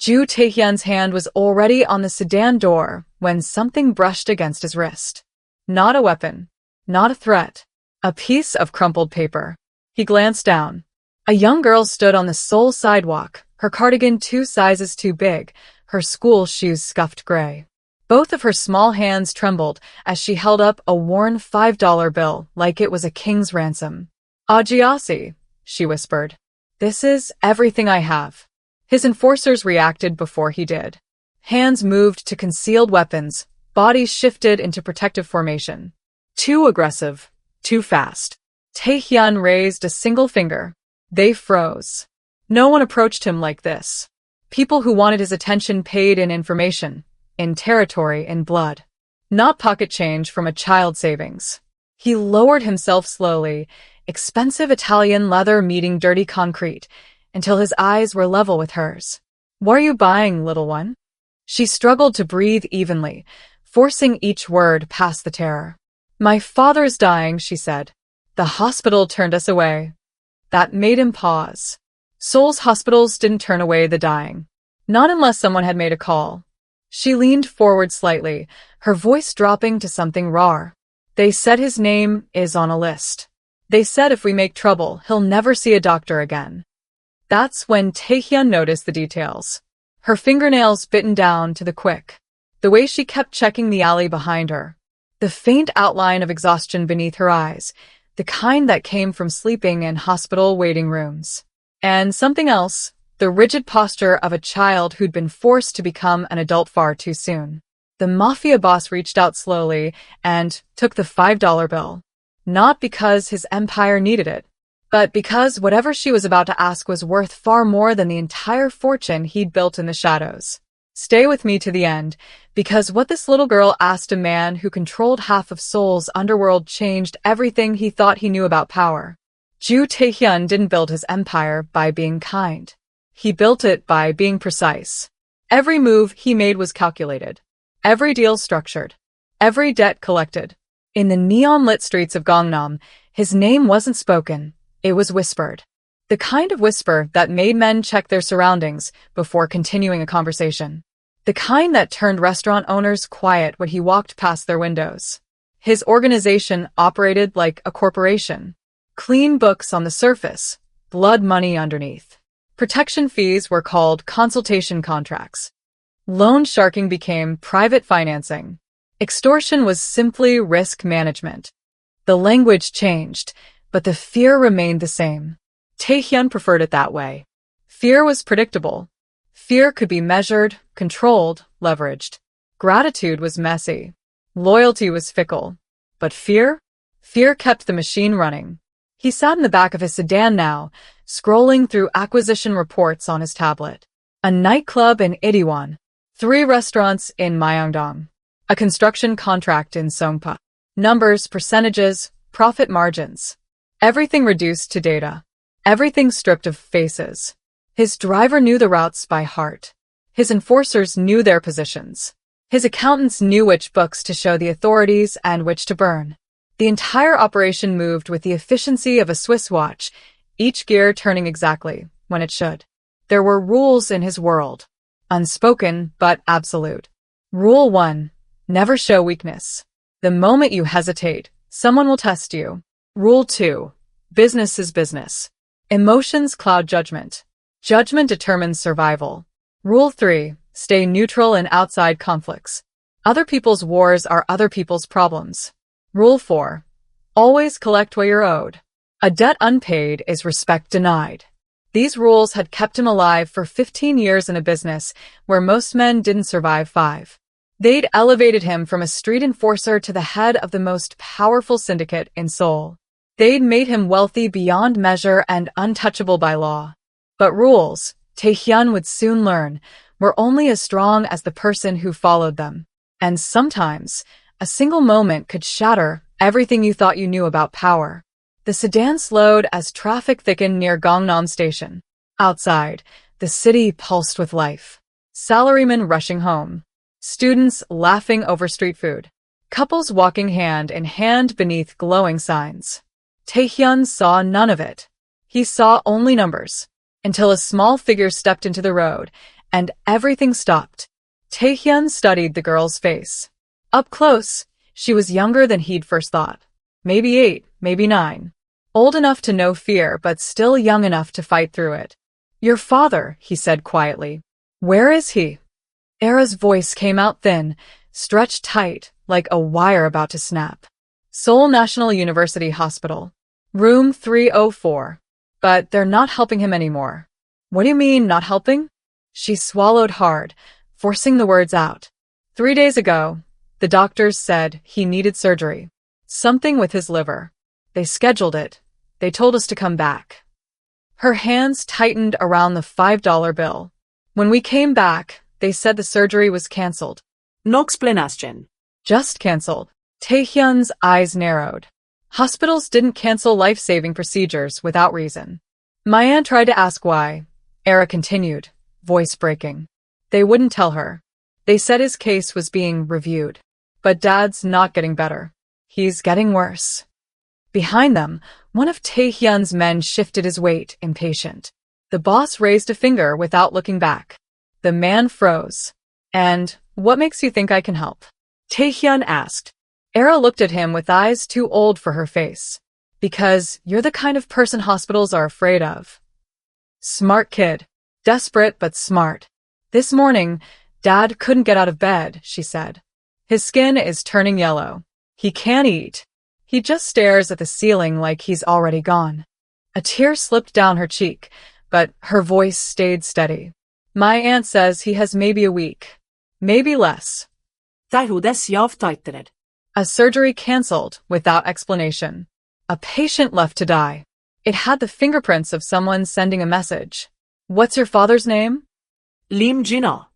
Ju Taehyun's hand was already on the sedan door when something brushed against his wrist. Not a weapon. Not a threat. A piece of crumpled paper. He glanced down. A young girl stood on the Seoul sidewalk, her cardigan 2 sizes too big, her school shoes scuffed gray. Both of her small hands trembled as she held up a worn $5 bill like it was a king's ransom. "Ajiasi," she whispered. "This is everything I have." His enforcers reacted before he did. Hands moved to concealed weapons, bodies shifted into protective formation. Too aggressive, too fast. Taehyun raised a single finger. They froze. No one approached him like this. People who wanted his attention paid in information, in territory, in blood. Not pocket change from a child savings. He lowered himself slowly, expensive Italian leather meeting dirty concrete, until his eyes were level with hers. "What are you buying, little one?" She struggled to breathe evenly, forcing each word past the terror. "My father's dying," she said. "The hospital turned us away." That made him pause. Seoul's hospitals didn't turn away the dying. Not unless someone had made a call. She leaned forward slightly, her voice dropping to something raw. "They said his name is on a list. They said if we make trouble, he'll never see a doctor again." That's when Taehyun noticed the details. Her fingernails bitten down to the quick. The way she kept checking the alley behind her. The faint outline of exhaustion beneath her eyes. The kind that came from sleeping in hospital waiting rooms. And something else, the rigid posture of a child who'd been forced to become an adult far too soon. The Mafia boss reached out slowly and took the $5 bill. Not because his empire needed it, but because whatever she was about to ask was worth far more than the entire fortune he'd built in the shadows. "Stay with me to the end, because what this little girl asked a man who controlled half of Seoul's underworld changed everything he thought he knew about power." Ju Taehyun didn't build his empire by being kind. He built it by being precise. Every move he made was calculated. Every deal structured. Every debt collected. In the neon-lit streets of Gangnam, his name wasn't spoken. It was whispered. The kind of whisper that made men check their surroundings before continuing a conversation. The kind that turned restaurant owners quiet when he walked past their windows. His organization operated like a corporation. Clean books on the surface, blood money underneath. Protection fees were called consultation contracts. Loan sharking became private financing. Extortion was simply risk management. The language changed, but the fear remained the same. Taehyun preferred it that way. Fear was predictable. Fear could be measured, controlled, leveraged. Gratitude was messy. Loyalty was fickle. But fear? Fear kept the machine running. He sat in the back of his sedan now, scrolling through acquisition reports on his tablet. A nightclub in Itaewon. 3 restaurants in Myeongdong. A construction contract in Songpa. Numbers, percentages, profit margins. Everything reduced to data. Everything stripped of faces. His driver knew the routes by heart. His enforcers knew their positions. His accountants knew which books to show the authorities and which to burn. The entire operation moved with the efficiency of a Swiss watch, each gear turning exactly when it should. There were rules in his world. Unspoken, but absolute. Rule 1. Never show weakness. The moment you hesitate, someone will test you. Rule 2. Business is business. Emotions cloud judgment. Judgment determines survival. Rule 3. Stay neutral in outside conflicts. Other people's wars are other people's problems. Rule 4. Always collect what you're owed. A debt unpaid is respect denied. These rules had kept him alive for 15 years in a business where most men didn't survive 5. They'd elevated him from a street enforcer to the head of the most powerful syndicate in Seoul. They'd made him wealthy beyond measure and untouchable by law. But rules, Taehyun would soon learn, were only as strong as the person who followed them. And sometimes, a single moment could shatter everything you thought you knew about power. The sedan slowed as traffic thickened near Gangnam Station. Outside, the city pulsed with life. Salarymen rushing home. Students laughing over street food. Couples walking hand in hand beneath glowing signs. Taehyun saw none of it. He saw only numbers. Until a small figure stepped into the road, and everything stopped. Taehyun studied the girl's face. Up close, she was younger than he'd first thought. Maybe 8, maybe 9. Old enough to know fear, but still young enough to fight through it. Your father, he said quietly. Where is he? Era's voice came out thin, stretched tight, like a wire about to snap. Seoul National University Hospital. Room 304. But they're not helping him anymore. What do you mean, not helping? She swallowed hard, forcing the words out. 3 days ago, the doctors said he needed surgery. Something with his liver. They scheduled it. They told us to come back. Her hands tightened around the $5 bill. When we came back, they said the surgery was cancelled. No explanation. Just cancelled. Taehyun's eyes narrowed. Hospitals didn't cancel life-saving procedures without reason. My aunt tried to ask why. Era continued, voice breaking. They wouldn't tell her. They said his case was being reviewed. But Dad's not getting better. He's getting worse. Behind them, one of Taehyun's men shifted his weight, impatient. The boss raised a finger without looking back. The man froze. And, what makes you think I can help? Taehyun asked. Era looked at him with eyes too old for her face. Because you're the kind of person hospitals are afraid of. Smart kid. Desperate but smart. This morning, Dad couldn't get out of bed, she said. His skin is turning yellow. He can't eat. He just stares at the ceiling like he's already gone. A tear slipped down her cheek, but her voice stayed steady. My aunt says he has maybe a week. Maybe less. A surgery cancelled without explanation. A patient left to die. It had the fingerprints of someone sending a message. What's your father's name? Lim Jin-ho.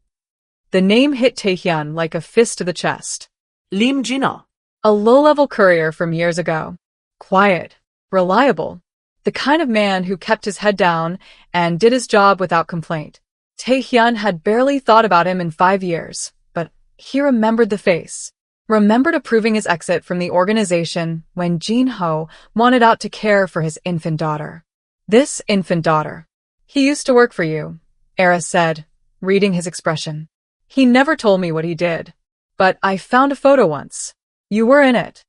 The name hit Taehyun like a fist to the chest. Lim Jin-ho. A low-level courier from years ago. Quiet. Reliable. The kind of man who kept his head down and did his job without complaint. Taehyun had barely thought about him in 5 years, but he remembered the face. Remembered approving his exit from the organization when Jin-ho wanted out to care for his infant daughter. This infant daughter. He used to work for you, Era said, reading his expression. He never told me what he did. But I found a photo once. You were in it.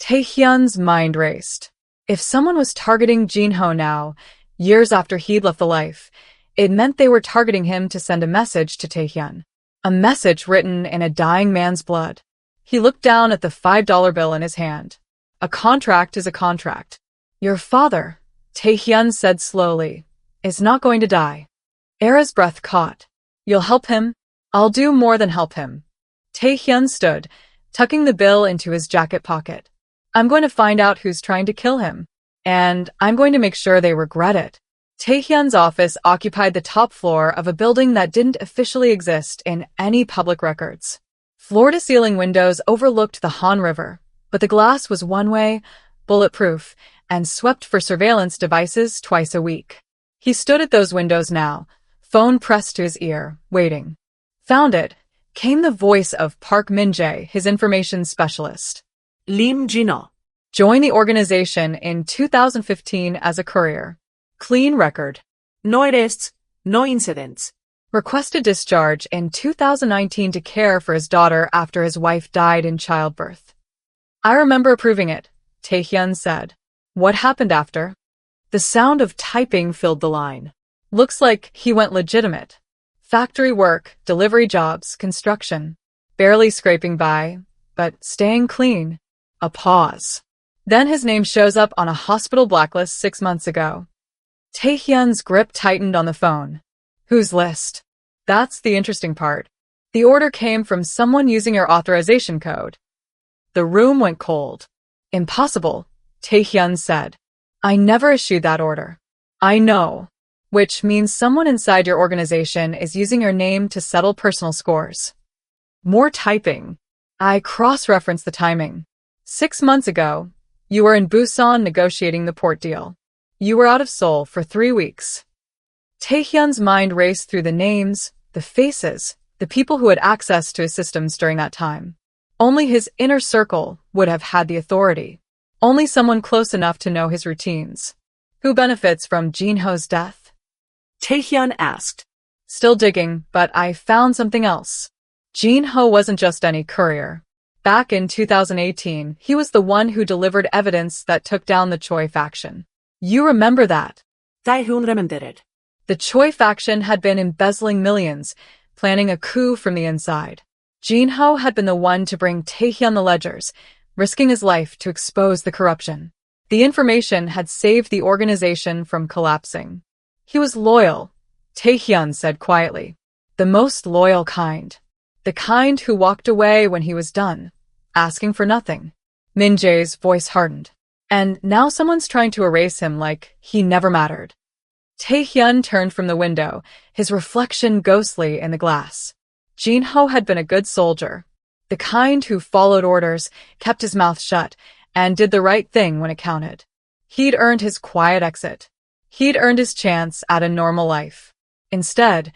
Taehyun's mind raced. If someone was targeting Jin-ho now, years after he'd left the life, it meant they were targeting him to send a message to Taehyun. A message written in a dying man's blood. He looked down at the $5 bill in his hand. A contract is a contract. Your father, Taehyun said slowly, is not going to die. Era's breath caught. You'll help him? I'll do more than help him. Taehyun stood, tucking the bill into his jacket pocket. I'm going to find out who's trying to kill him. And I'm going to make sure they regret it. Taehyun's office occupied the top floor of a building that didn't officially exist in any public records. Floor-to-ceiling windows overlooked the Han River, but the glass was one-way, bulletproof, and swept for surveillance devices twice a week. He stood at those windows now, phone pressed to his ear, waiting. Found it. Came the voice of Park Min-jae, his information specialist. Lim Jin-ho. Joined the organization in 2015 as a courier. Clean record. No arrests, no incidents. Requested discharge in 2019 to care for his daughter after his wife died in childbirth. I remember approving it, Taehyun said. What happened after? The sound of typing filled the line. Looks like he went legitimate. Factory work, delivery jobs, construction. Barely scraping by, but staying clean. A pause. Then his name shows up on a hospital blacklist 6 months ago. Taehyun's grip tightened on the phone. Whose list? That's the interesting part. The order came from someone using your authorization code. The room went cold. Impossible, Taehyun said. I never issued that order. I know. Which means someone inside your organization is using your name to settle personal scores. More typing. I cross-referenced the timing. 6 months ago, you were in Busan negotiating the port deal. You were out of Seoul for 3 weeks. Taehyun's mind raced through the names, the faces, the people who had access to his systems during that time. Only his inner circle would have had the authority. Only someone close enough to know his routines. Who benefits from Jin-ho's death? Taehyun asked. Still digging, but I found something else. Jin-ho wasn't just any courier. Back in 2018, he was the one who delivered evidence that took down the Choi faction. You remember that? Tae-hyun remembered. The Choi faction had been embezzling millions, planning a coup from the inside. Jin-ho had been the one to bring Tae-hyun the ledgers, risking his life to expose the corruption. The information had saved the organization from collapsing. He was loyal, Tae-hyun said quietly. The most loyal kind. The kind who walked away when he was done, asking for nothing. Min-jae's voice hardened. And now someone's trying to erase him like he never mattered. Tae-hyun turned from the window, his reflection ghostly in the glass. Jin-ho had been a good soldier. The kind who followed orders, kept his mouth shut, and did the right thing when it counted. He'd earned his quiet exit. He'd earned his chance at a normal life. Instead,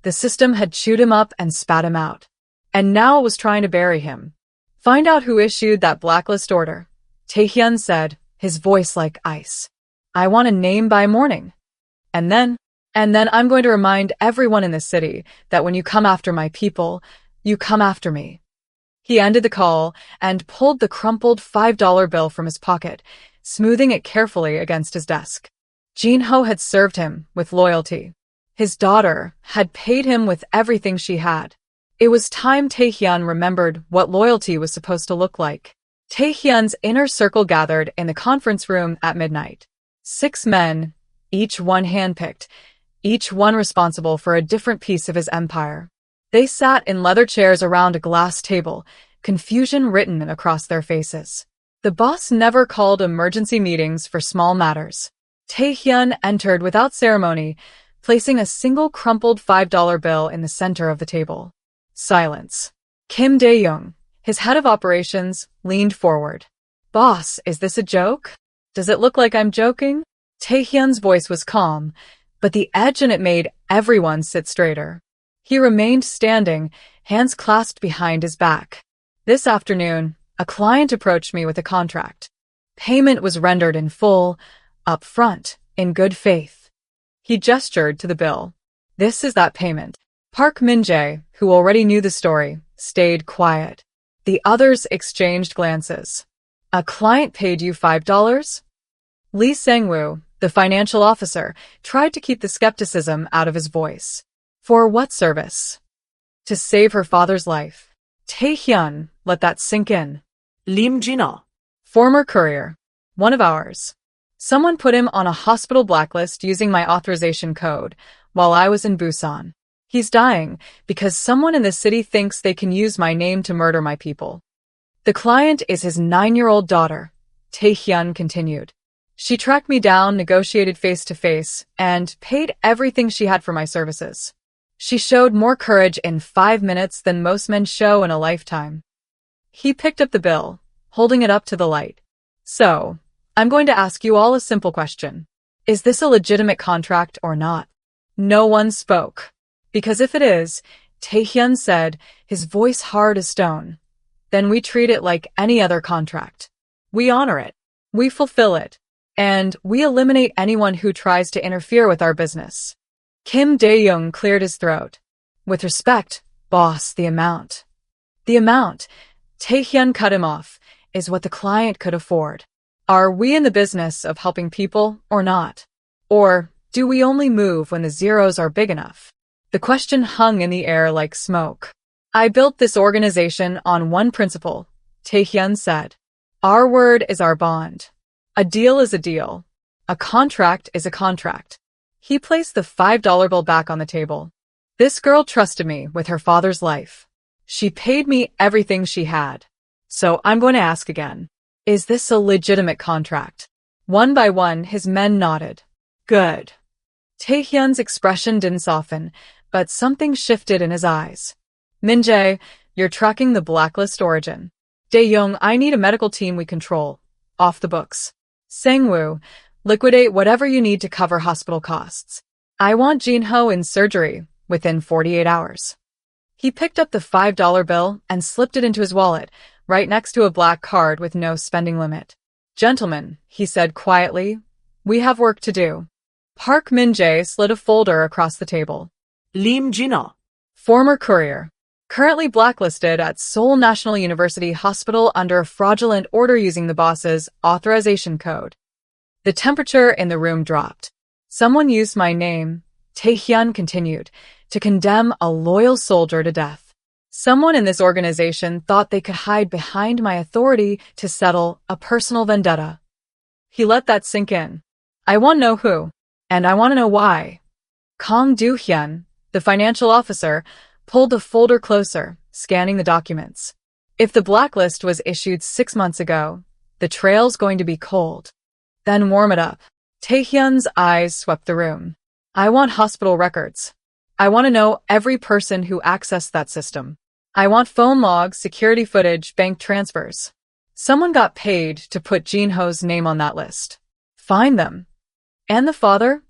the system had chewed him up and spat him out. And now it was trying to bury him. Find out who issued that blacklist order, Tae-hyun said, his voice like ice. I want a name by morning. And then I'm going to remind everyone in the city that when you come after my people, you come after me. He ended the call and pulled the crumpled $5 bill from his pocket, smoothing it carefully against his desk. Jin-ho had served him with loyalty. His daughter had paid him with everything she had. It was time Tae-hyun remembered what loyalty was supposed to look like. Tae-hyun's inner circle gathered in the conference room at midnight. 6 men, each one handpicked, each one responsible for a different piece of his empire. They sat in leather chairs around a glass table, confusion written across their faces. The boss never called emergency meetings for small matters. Tae-hyun entered without ceremony, placing a single crumpled $5 bill in the center of the table. Silence. Kim Dae-young, his head of operations, leaned forward. Boss, is this a joke? Does it look like I'm joking? Tae-hyun's voice was calm, but the edge in it made everyone sit straighter. He remained standing, hands clasped behind his back. This afternoon, a client approached me with a contract. Payment was rendered in full, up front, in good faith. He gestured to the bill. This is that payment. Park Min-jae, who already knew the story, stayed quiet. The others exchanged glances. A client paid you $5? Lee Sang-woo, the financial officer, tried to keep the skepticism out of his voice. For what service? To save her father's life. Tae-hyun let that sink in. Lim Jin-ho. Former courier. One of ours. Someone put him on a hospital blacklist using my authorization code while I was in Busan. He's dying because someone in the city thinks they can use my name to murder my people. The client is his 9-year-old daughter, Tae-hyun continued. She tracked me down, negotiated face-to-face, and paid everything she had for my services. She showed more courage in 5 minutes than most men show in a lifetime. He picked up the bill, holding it up to the light. So, I'm going to ask you all a simple question. Is this a legitimate contract or not? No one spoke. Because if it is, Tae-hyun said, his voice hard as stone, then we treat it like any other contract. We honor it. We fulfill it. And we eliminate anyone who tries to interfere with our business. Kim Dae-young cleared his throat. With respect, boss, the amount. The amount, Tae-hyun cut him off, is what the client could afford. Are we in the business of helping people or not? Or do we only move when the zeros are big enough? The question hung in the air like smoke. I built this organization on one principle, Tae-hyun said. Our word is our bond. A deal is a deal. A contract is a contract. He placed the $5 bill back on the table. This girl trusted me with her father's life. She paid me everything she had. So I'm going to ask again. Is this a legitimate contract? One by one, his men nodded. Good. Tae-hyun's expression didn't soften, but something shifted in his eyes. Min-jae, you're tracking the blacklist origin. Dae-young, I need a medical team we control. Off the books. Sang-woo, liquidate whatever you need to cover hospital costs. I want Jin-ho in surgery within 48 hours. He picked up the $5 bill and slipped it into his wallet, right next to a black card with no spending limit. Gentlemen, he said quietly, we have work to do. Park Min-jae slid a folder across the table. Lim Jinho. Former courier. Currently blacklisted at Seoul National University Hospital under a fraudulent order using the boss's authorization code. The temperature in the room dropped. Someone used my name, Taehyun continued, to condemn a loyal soldier to death. Someone in this organization thought they could hide behind my authority to settle a personal vendetta. He let that sink in. I want to know who, and I want to know why. Kang Do-hyun, the financial officer, pulled the folder closer, scanning the documents. If the blacklist was issued 6 months ago, the trail's going to be cold. Then warm it up. Taehyun's eyes swept the room. I want hospital records. I want to know every person who accessed that system. I want phone logs, security footage, bank transfers. Someone got paid to put Jinho's name on that list. Find them. And the father?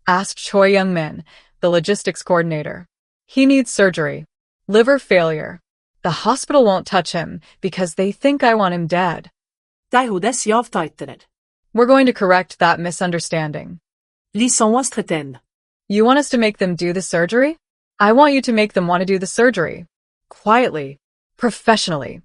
Asked Choi Young-min, the logistics coordinator. He needs surgery. Liver failure. The hospital won't touch him because they think I want him dead. Daihudes javtaittered. We're going to correct that misunderstanding. Li son was treten. You want us to make them do the surgery? I want you to make them want to do the surgery. Quietly. Professionally.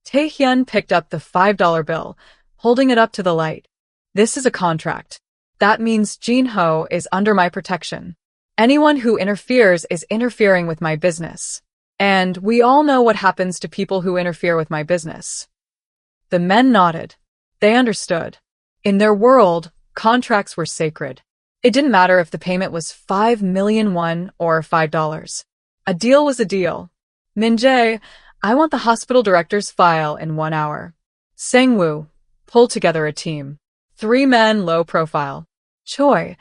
Taehyun picked up the $5 bill, holding it up to the light. This is a contract. That means Jinho is under my protection. Anyone who interferes is interfering with my business. And we all know what happens to people who interfere with my business. The men nodded. They understood. In their world, contracts were sacred. It didn't matter if the payment was 5 million won or $5. A deal was a deal. Min-jae, I want the hospital director's file in 1 hour. Sang-woo, pull together a team. 3 men low profile. Choi,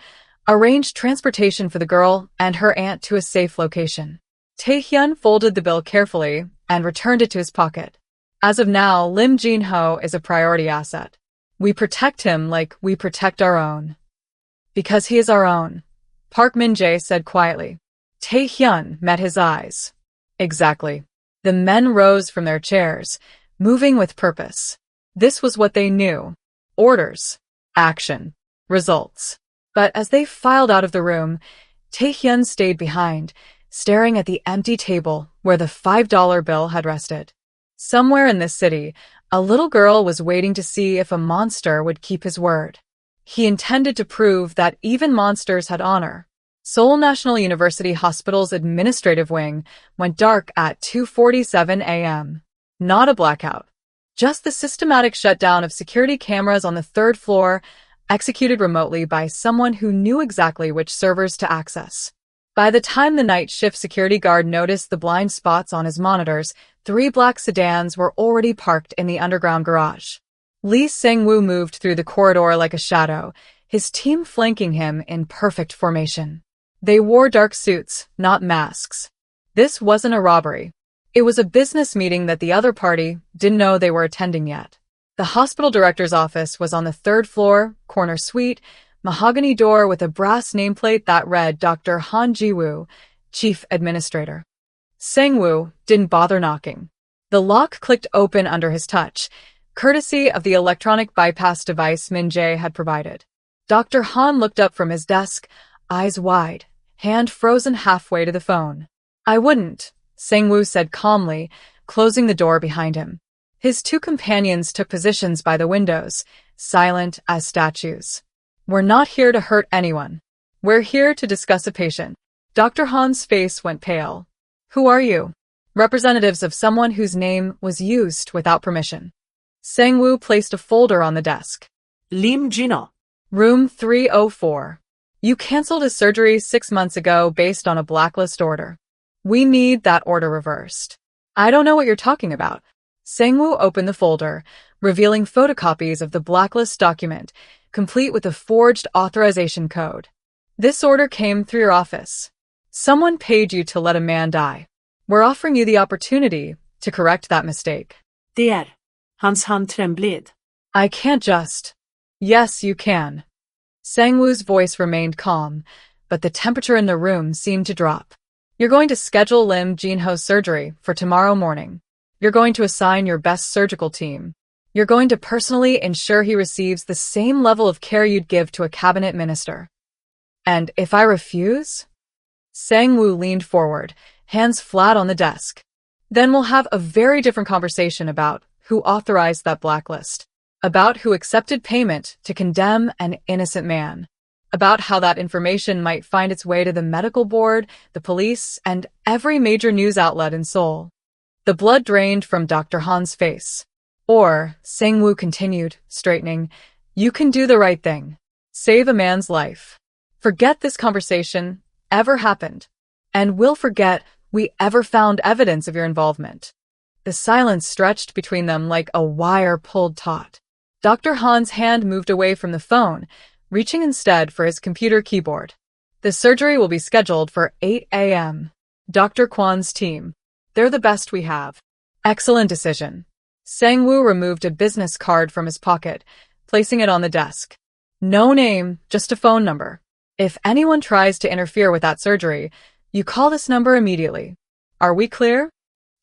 arrange transportation for the girl and her aunt to a safe location. Taehyun folded the bill carefully and returned it to his pocket. As of now, Lim Jinho is a priority asset. We protect him like we protect our own. Because he is our own, Park Min-jae said quietly. Taehyun met his eyes. Exactly. The men rose from their chairs, moving with purpose. This was what they knew. Orders. Action. Results. But as they filed out of the room, Taehyun stayed behind, staring at the empty table where the $5 bill had rested. Somewhere in this city, a little girl was waiting to see if a monster would keep his word. He intended to prove that even monsters had honor. Seoul National University Hospital's administrative wing went dark at 2:47 a.m. Not a blackout. Just the systematic shutdown of security cameras on the 3rd floor, executed remotely by someone who knew exactly which servers to access. By the time the night shift security guard noticed the blind spots on his monitors, 3 black sedans were already parked in the underground garage. Lee Sang-woo moved through the corridor like a shadow, his team flanking him in perfect formation. They wore dark suits, not masks. This wasn't a robbery. It was a business meeting that the other party didn't know they were attending yet. The hospital director's office was on the 3rd floor, corner suite, mahogany door with a brass nameplate that read Dr. Han Ji-woo, Chief Administrator. Sang-woo didn't bother knocking. The lock clicked open under his touch, courtesy of the electronic bypass device Min-jae had provided. Dr. Han looked up from his desk, eyes wide, hand frozen halfway to the phone. I wouldn't, Sang-woo said calmly, closing the door behind him. His 2 companions took positions by the windows, silent as statues. We're not here to hurt anyone. We're here to discuss a patient. Dr. Han's face went pale. Who are you? Representatives of someone whose name was used without permission. Sang-woo placed a folder on the desk. Lim Jinho. Room 304. You canceled his surgery 6 months ago based on a blacklist order. We need that order reversed. I don't know what you're talking about. Sang-woo opened the folder, revealing photocopies of the blacklist document, complete with a forged authorization code. This order came through your office. Someone paid you to let a man die. We're offering you the opportunity to correct that mistake. Der. Hans hand trembled. I can't just. Yes, you can. Sang-woo's voice remained calm, but the temperature in the room seemed to drop. You're going to schedule Lim Jinho's surgery for tomorrow morning. You're going to assign your best surgical team. You're going to personally ensure he receives the same level of care you'd give to a cabinet minister. And if I refuse? Sang-woo leaned forward, hands flat on the desk. Then we'll have a very different conversation about who authorized that blacklist, about who accepted payment to condemn an innocent man, about how that information might find its way to the medical board, the police, and every major news outlet in Seoul. The blood drained from Dr. Han's face. Or, Sang-woo continued, straightening, you can do the right thing. Save a man's life. Forget this conversation ever happened. And we'll forget we ever found evidence of your involvement. The silence stretched between them like a wire pulled taut. Dr. Han's hand moved away from the phone, reaching instead for his computer keyboard. The surgery will be scheduled for 8 a.m. Dr. Kwan's team. They're the best we have. Excellent decision. Sang-woo removed a business card from his pocket, placing it on the desk. No name, just a phone number. If anyone tries to interfere with that surgery, you call this number immediately. Are we clear?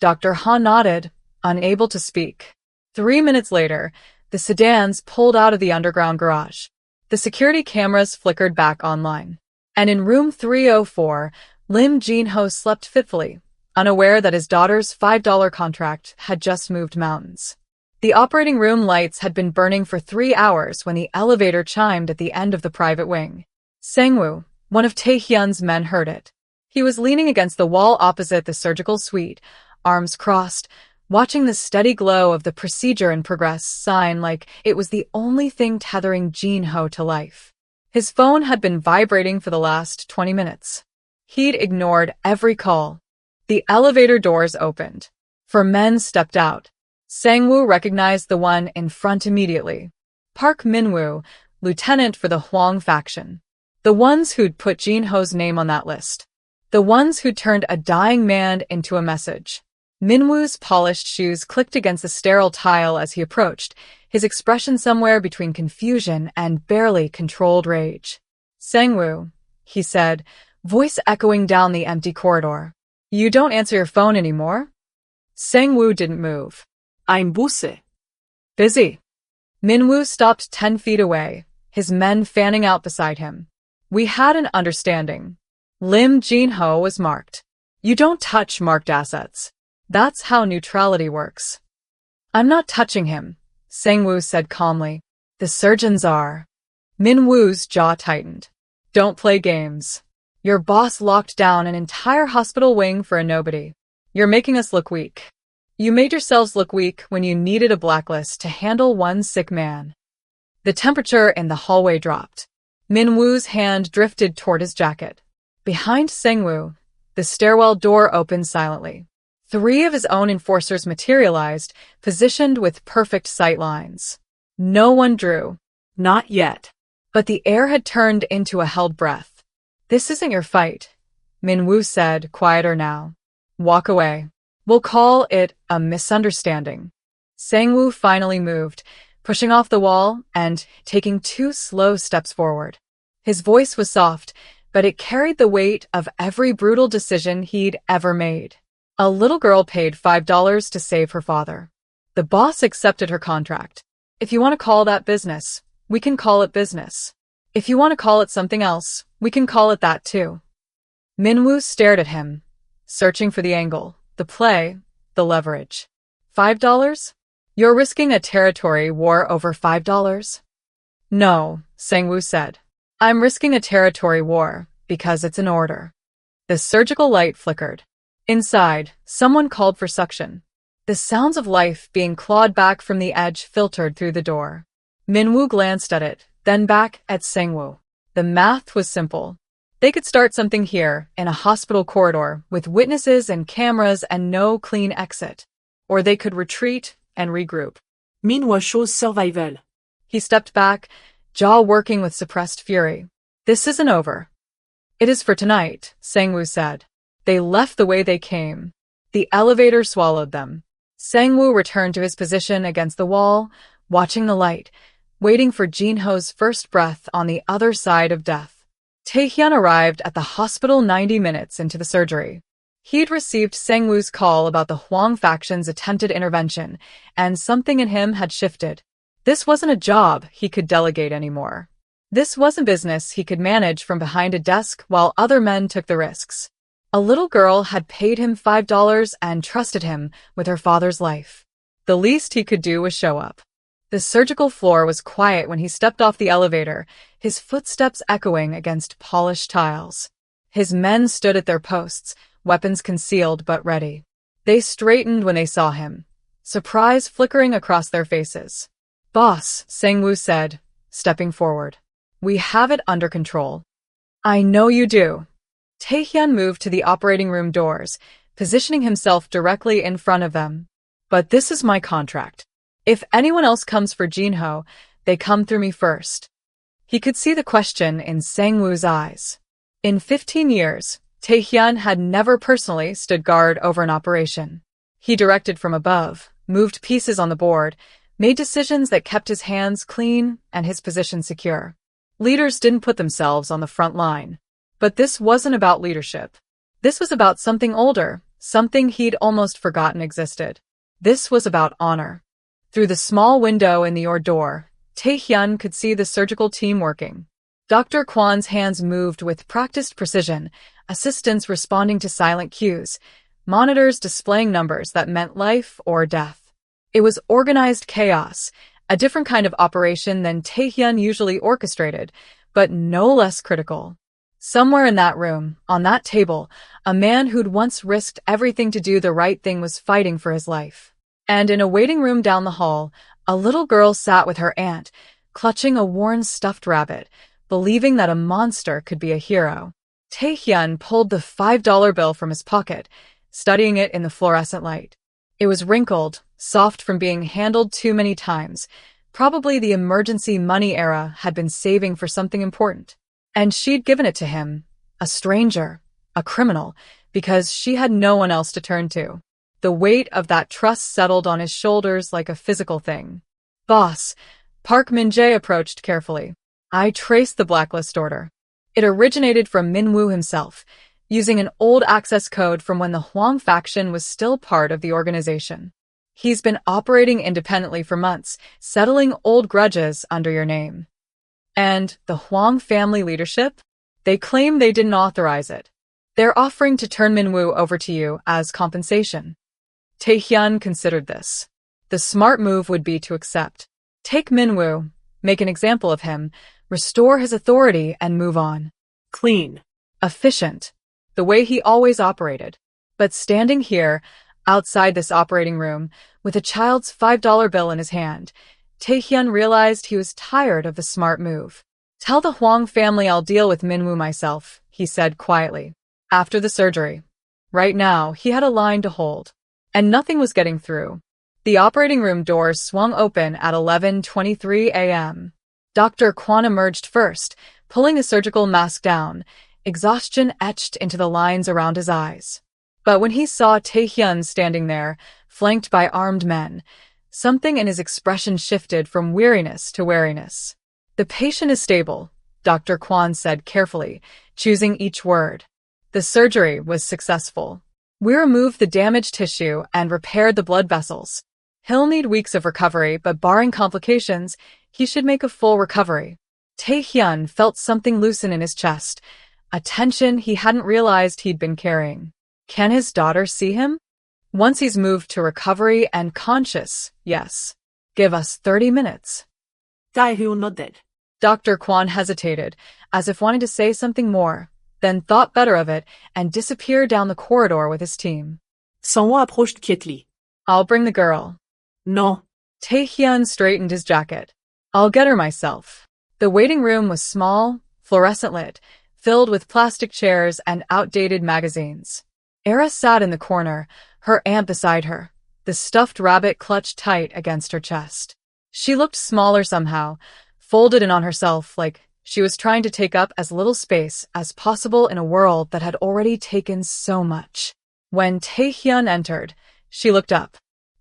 Dr. Han nodded, unable to speak. 3 minutes later, the sedans pulled out of the underground garage. The security cameras flickered back online. And in room 304, Lim Jin-ho slept fitfully, unaware that his daughter's $5 contract had just moved mountains. The operating room lights had been burning for 3 hours when the elevator chimed at the end of the private wing. Sang-woo, one of Tae-hyun's men, heard it. He was leaning against the wall opposite the surgical suite, arms crossed, watching the steady glow of the procedure in progress sign like it was the only thing tethering Jin-ho to life. His phone had been vibrating for the last 20 minutes. He'd ignored every call. The elevator doors opened. 4 men stepped out. Sang-woo recognized the one in front immediately. Park Min-woo, lieutenant for the Hwang faction. The ones who'd put Jin-ho's name on that list. The ones who'd turned a dying man into a message. Min-woo's polished shoes clicked against the sterile tile as he approached, his expression somewhere between confusion and barely controlled rage. Sang-woo, he said, voice echoing down the empty corridor. You don't answer your phone anymore? Sang-woo didn't move. I'm busy. Busy. Min-woo stopped 10 feet away, his men fanning out beside him. We had an understanding. Lim Jin-ho was marked. You don't touch marked assets. That's how neutrality works. I'm not touching him, Sang-woo said calmly. The surgeons are. Min-woo's jaw tightened. Don't play games. Your boss locked down an entire hospital wing for a nobody. You're making us look weak. You made yourselves look weak when you needed a blacklist to handle one sick man. The temperature in the hallway dropped. Min-woo's hand drifted toward his jacket. Behind Sang-woo, the stairwell door opened silently. 3 of his own enforcers materialized, positioned with perfect sight lines. No one drew. Not yet. But the air had turned into a held breath. This isn't your fight, Min-woo said, quieter now. Walk away. We'll call it a misunderstanding. Sang-woo finally moved, pushing off the wall and taking 2 slow steps forward. His voice was soft, but it carried the weight of every brutal decision he'd ever made. A little girl paid $5 to save her father. The boss accepted her contract. If you want to call that business, we can call it business. If you want to call it something else, we can call it that too. Min-woo stared at him, searching for the angle, the play, the leverage. $5? You're risking a territory war over $5? No, Sang-woo said. I'm risking a territory war because it's an order. The surgical light flickered. Inside, someone called for suction. The sounds of life being clawed back from the edge filtered through the door. Min-woo glanced at it, then back at Sang-woo. The math was simple. They could start something here, in a hospital corridor, with witnesses and cameras and no clean exit. Or they could retreat and regroup. Min-woo chose survival. He stepped back, jaw working with suppressed fury. This isn't over. It is for tonight, Sang-woo said. They left the way they came. The elevator swallowed them. Sang-woo returned to his position against the wall, watching the light, waiting for Jin-ho's first breath on the other side of death. Tae-hyun arrived at the hospital 90 minutes into the surgery. He'd received Sang-woo's call about the Hwang faction's attempted intervention, and something in him had shifted. This wasn't a job he could delegate anymore. This wasn't business he could manage from behind a desk while other men took the risks. A little girl had paid him $5 and trusted him with her father's life. The least he could do was show up. The surgical floor was quiet when he stepped off the elevator, his footsteps echoing against polished tiles. His men stood at their posts, weapons concealed but ready. They straightened when they saw him, surprise flickering across their faces. "Boss," Sang-woo said, stepping forward. "We have it under control." "I know you do." Tae-hyun moved to the operating room doors, positioning himself directly in front of them. "But this is my contract. If anyone else comes for Jinho, they come through me first." He could see the question in Sang-woo's eyes. In 15 years, Tae-hyun had never personally stood guard over an operation. He directed from above, moved pieces on the board, made decisions that kept his hands clean and his position secure. Leaders didn't put themselves on the front line. But this wasn't about leadership. This was about something older, something he'd almost forgotten existed. This was about honor. Through the small window in the door, Tae-hyun could see the surgical team working. Dr. Kwan's hands moved with practiced precision, assistants responding to silent cues, monitors displaying numbers that meant life or death. It was organized chaos, a different kind of operation than Tae-hyun usually orchestrated, but no less critical. Somewhere in that room, on that table, a man who'd once risked everything to do the right thing was fighting for his life. And in a waiting room down the hall, a little girl sat with her aunt, clutching a worn stuffed rabbit, believing that a monster could be a hero. Tae-hyun pulled the $5 bill from his pocket, studying it in the fluorescent light. It was wrinkled, soft from being handled too many times. Probably the emergency money era had been saving for something important. And she'd given it to him, a stranger, a criminal, because she had no one else to turn to. The weight of that trust settled on his shoulders like a physical thing. "Boss," Park Min-jae approached carefully. "I traced the blacklist order. It originated from Min-woo himself, using an old access code from when the Hwang faction was still part of the organization. He's been operating independently for months, settling old grudges under your name." "And the Hwang family leadership? They claim they didn't authorize it. They're offering to turn Min-woo over to you as compensation." Tae-hyun considered this. The smart move would be to accept. Take Min-woo, make an example of him, restore his authority, and move on. Clean. Efficient. The way he always operated. But standing here, outside this operating room, with a child's $5 bill in his hand, Tae-hyun realized he was tired of the smart move. "Tell the Hwang family I'll deal with Min-woo myself," he said quietly. "After the surgery." Right now, he had a line to hold. And nothing was getting through. The operating room doors swung open at 11:23 a.m. Dr. Kwan emerged first, pulling the surgical mask down, exhaustion etched into the lines around his eyes. But when he saw Tae-hyun standing there, flanked by armed men, something in his expression shifted from weariness to wariness. "The patient is stable," Dr. Kwan said carefully, choosing each word. "The surgery was successful. We removed the damaged tissue and repaired the blood vessels. He'll need weeks of recovery, but barring complications, he should make a full recovery." Tae-hyun felt something loosen in his chest, a tension he hadn't realized he'd been carrying. Can his daughter see him? Once he's moved to recovery and conscious, yes. Give us 30 minutes. Tae-hyun nodded. Dr. Kwan hesitated, as if wanting to say something more, then thought better of it and disappeared down the corridor with his team. Sang-woo approached quietly. "I'll bring the girl." "No." Tae-hyun straightened his jacket. "I'll get her myself." The waiting room was small, fluorescent lit, filled with plastic chairs and outdated magazines. Era sat in the corner, her aunt beside her, the stuffed rabbit clutched tight against her chest. She looked smaller somehow, folded in on herself like she was trying to take up as little space as possible in a world that had already taken so much. When Tae-hyun entered, she looked up.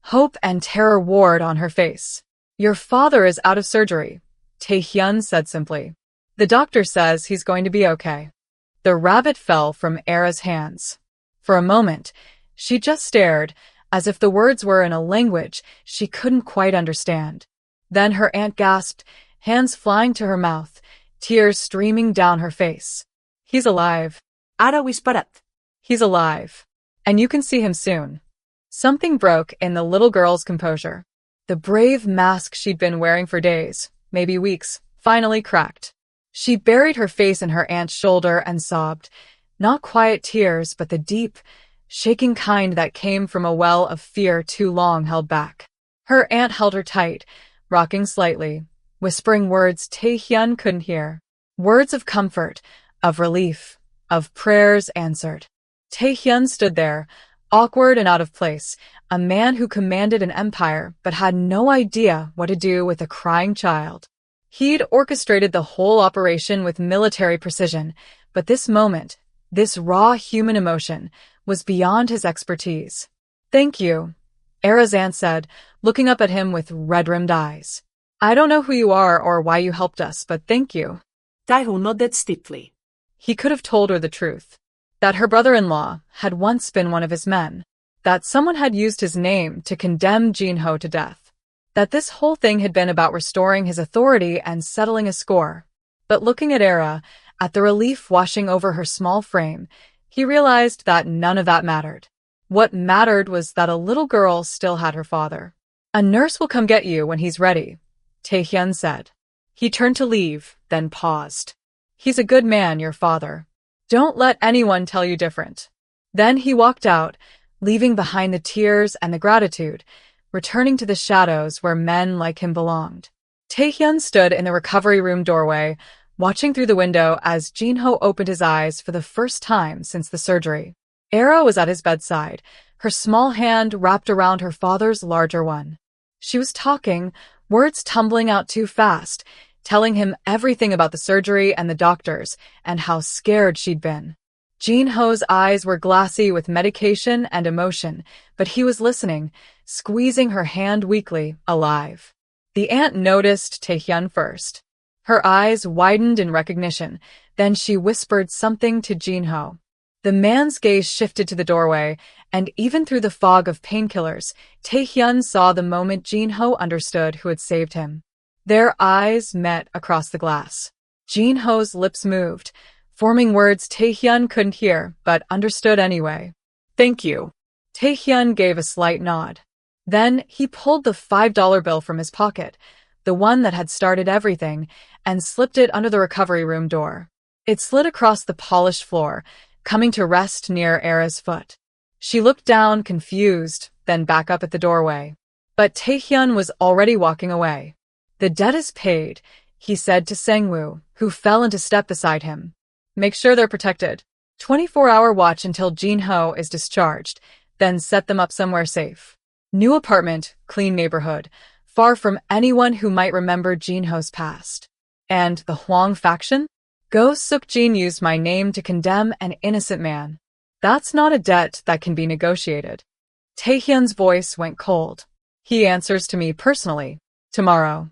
Hope and terror warred on her face. "Your father is out of surgery," Tae-hyun said simply. "The doctor says he's going to be okay." The rabbit fell from Era's hands. For a moment, she just stared, as if the words were in a language she couldn't quite understand. Then her aunt gasped, hands flying to her mouth, tears streaming down her face. He's alive. Ara whisperat. He's alive. And you can see him soon. Something broke in the little girl's composure. The brave mask she'd been wearing for days, maybe weeks, finally cracked. She buried her face in her aunt's shoulder and sobbed. Not quiet tears, but the deep, shaking kind that came from a well of fear too long held back. Her aunt held her tight, rocking slightly, whispering words Tae-hyun couldn't hear. Words of comfort, of relief, of prayers answered. Tae-hyun stood there, awkward and out of place, a man who commanded an empire but had no idea what to do with a crying child. He'd orchestrated the whole operation with military precision, but this moment, this raw human emotion, was beyond his expertise. "Thank you," Era's aunt said, looking up at him with red-rimmed eyes. "I don't know who you are or why you helped us, but thank you." Tae-hoo nodded stiffly. He could have told her the truth. That her brother-in-law had once been one of his men. That someone had used his name to condemn Jin-ho to death. That this whole thing had been about restoring his authority and settling a score. But looking at Era, at the relief washing over her small frame, he realized that none of that mattered. What mattered was that a little girl still had her father. "A nurse will come get you when he's ready," Tae-hyun said. He turned to leave, then paused. "He's a good man, your father. Don't let anyone tell you different." Then he walked out, leaving behind the tears and the gratitude, returning to the shadows where men like him belonged. Tae-hyun stood in the recovery room doorway, watching through the window as Jin-ho opened his eyes for the first time since the surgery. Era was at his bedside, her small hand wrapped around her father's larger one. She was talking, words tumbling out too fast, telling him everything about the surgery and the doctors, and how scared she'd been. Jin-ho's eyes were glassy with medication and emotion, but he was listening, squeezing her hand weakly, alive. The aunt noticed Tae-hyun first. Her eyes widened in recognition, then she whispered something to Jin-ho. The man's gaze shifted to the doorway, and even through the fog of painkillers, Tae-hyun saw the moment Jin-ho understood who had saved him. Their eyes met across the glass. Jin-ho's lips moved, forming words Tae-hyun couldn't hear, but understood anyway. "Thank you." Tae-hyun gave a slight nod. Then he pulled the $5 bill from his pocket, the one that had started everything, and slipped it under the recovery room door. It slid across the polished floor, coming to rest near Era's foot. She looked down, confused, then back up at the doorway. But Tae-hyun was already walking away. "The debt is paid," he said to Sang-woo, who fell into step beside him. "Make sure they're protected. 24-hour watch until Jin-ho is discharged, then set them up somewhere safe. New apartment, clean neighborhood, far from anyone who might remember Jin-ho's past. And the Hwang faction? Go Suk-jin used my name to condemn an innocent man. That's not a debt that can be negotiated." Tae-hyun's voice went cold. "He answers to me personally. Tomorrow."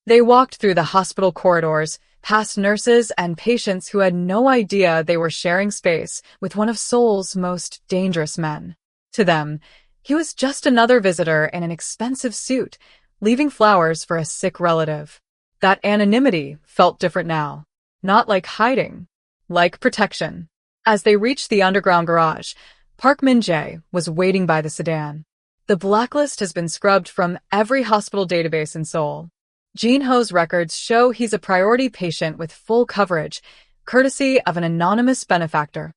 They walked through the hospital corridors, past nurses and patients who had no idea they were sharing space with one of Seoul's most dangerous men. To them, he was just another visitor in an expensive suit, leaving flowers for a sick relative. That anonymity felt different now. Not like hiding, like protection. As they reached the underground garage, Park Min-jae was waiting by the sedan. The blacklist has been scrubbed from every hospital database in Seoul. Jin-ho's records show he's a priority patient with full coverage, courtesy of an anonymous benefactor.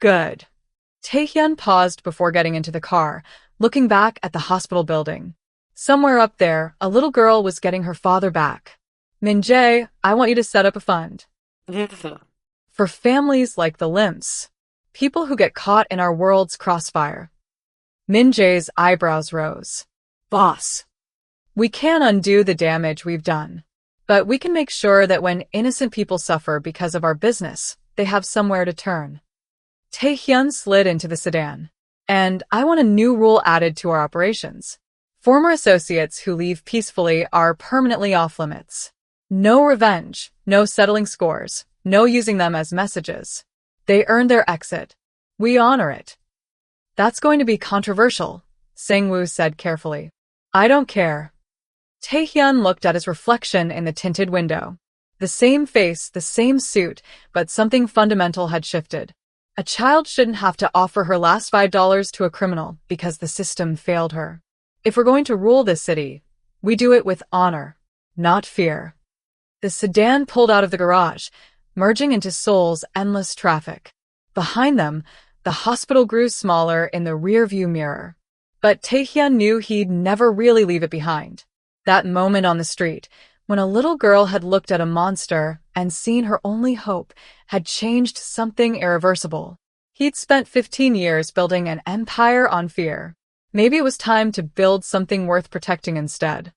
Good. Tae-hyun paused before getting into the car, looking back at the hospital building. Somewhere up there, a little girl was getting her father back. "Min-jae, I want you to set up a fund. For families like the Limps, people who get caught in our world's crossfire." Min-jae's eyebrows rose. "Boss." "We can't undo the damage we've done. But we can make sure that when innocent people suffer because of our business, they have somewhere to turn." Tae-hyun slid into the sedan. "And I want a new rule added to our operations. Former associates who leave peacefully are permanently off limits. No revenge, no settling scores, no using them as messages. They earned their exit. We honor it." "That's going to be controversial," Sang-woo said carefully. "I don't care." Tae-hyun looked at his reflection in the tinted window. The same face, the same suit, but something fundamental had shifted. A child shouldn't have to offer her last $5 to a criminal because the system failed her. If we're going to rule this city, we do it with honor, not fear. The sedan pulled out of the garage, merging into Seoul's endless traffic. Behind them, the hospital grew smaller in the rearview mirror. But Taehyun knew he'd never really leave it behind. That moment on the street, when a little girl had looked at a monster and seen her only hope, had changed something irreversible. He'd spent 15 years building an empire on fear. Maybe it was time to build something worth protecting instead.